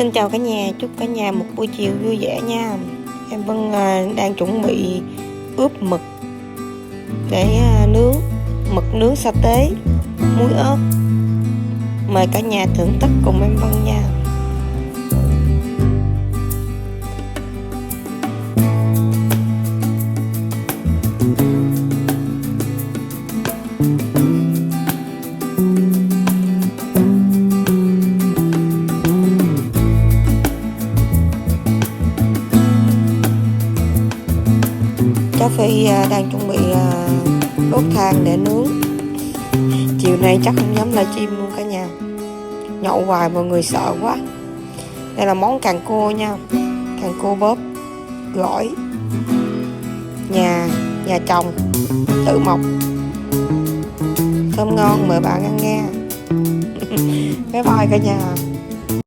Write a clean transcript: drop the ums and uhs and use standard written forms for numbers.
Xin chào cả nhà, chúc cả nhà một buổi chiều vui vẻ nha. Em Vân đang chuẩn bị ướp mực để nướng, mực nướng sa tế, muối ớt. Mời cả nhà thưởng thức cùng em Vân nha. Cháu Phi đang chuẩn bị đốt than để nướng. Chiều nay chắc không dám livestream luôn cả nhà, nhậu hoài mọi người sợ quá. Đây là món càng cua nha, càng cua bóp gỏi, nhà trồng tự mọc, thơm ngon, mời bạn ăn nghe. Bye bye cả nhà.